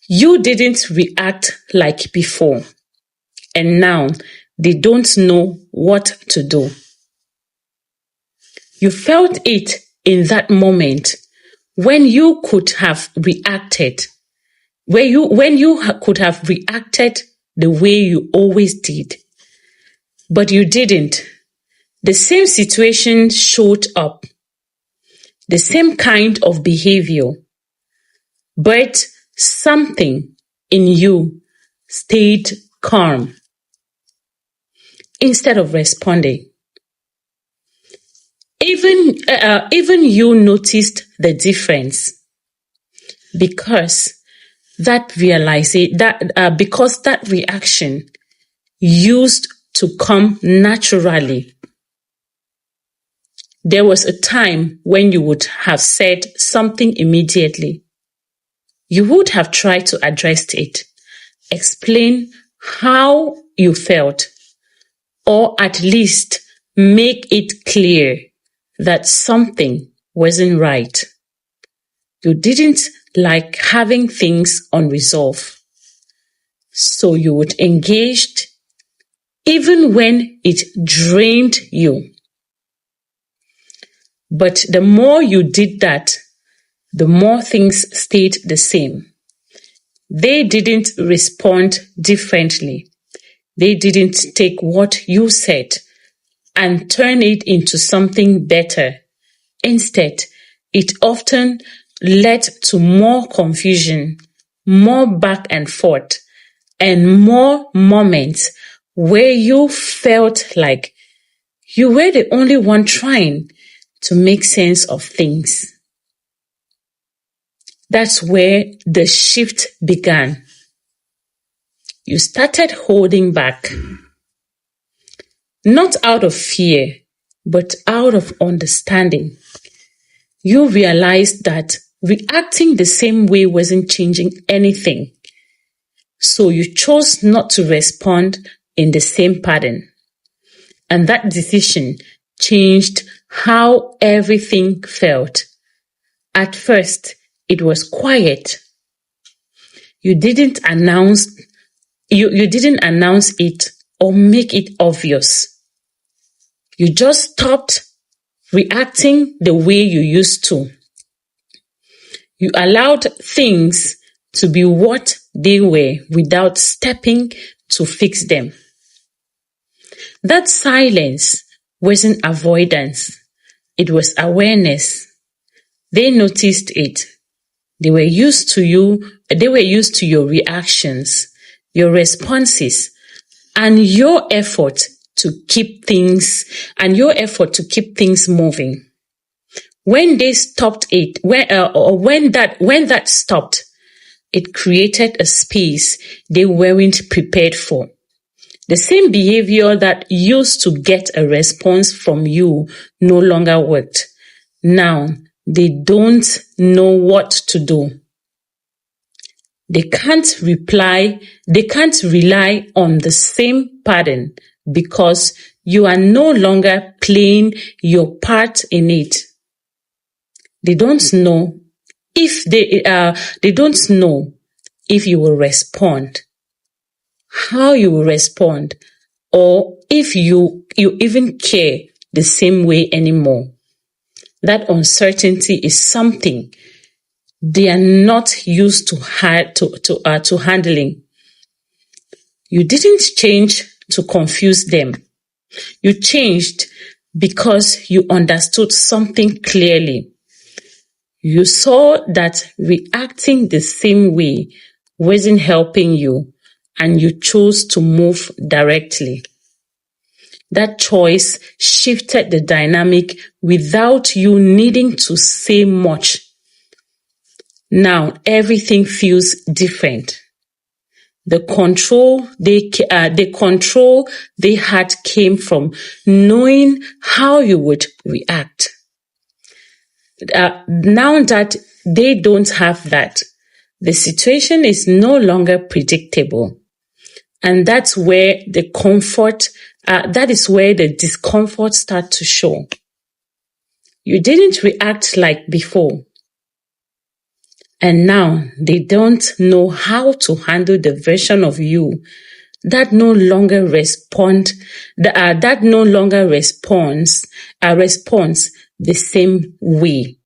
You didn't react like before, and now they don't know what to do. You felt it in that moment when you could have reacted, when you could have reacted the way you always did, but you didn't. The same situation showed up, the same kind of behavior, but something in you stayed calm instead of responding. Even you noticed the difference because that reaction used to come naturally. There was a time when you would have said something immediately. You would have tried to address it, explain how you felt, or at least make it clear that something wasn't right. You didn't like having things unresolved, so you would engage even when it drained you. But the more you did that, the more things stayed the same. They didn't respond differently. They didn't take what you said and turn it into something better. Instead, it often led to more confusion, more back and forth, and more moments where you felt like you were the only one trying to make sense of things. That's where the shift began. You started holding back, not out of fear, but out of understanding. You realized that reacting the same way wasn't changing anything, so you chose not to respond in the same pattern. And that decision changed how everything felt. At first, it was quiet. You didn't announce it or make it obvious. You just stopped reacting the way you used to. You allowed things to be what they were without stepping to fix them. That silence wasn't avoidance. It was awareness. They noticed it. They were used to your reactions, your responses, and your effort to keep things moving. When they stopped it, when that stopped, it created a space they weren't prepared for. The same behavior that used to get a response from you no longer worked. Now, they don't know what to do. They can't rely on the same pattern because you are no longer playing your part in it. They don't know if you will respond, how you will respond, or if you even care the same way anymore. That uncertainty is something they are not used to handling. You didn't change to confuse them. You changed because you understood something clearly. You saw that reacting the same way wasn't helping you, and you chose to move directly. That choice shifted the dynamic without you needing to say much. Now everything feels different. The control they had came from knowing how you would react. Now that they don't have that, the situation is no longer predictable. And that's where the discomfort starts to show. You didn't react like before. And now they don't know how to handle the version of you that no longer responds the same way.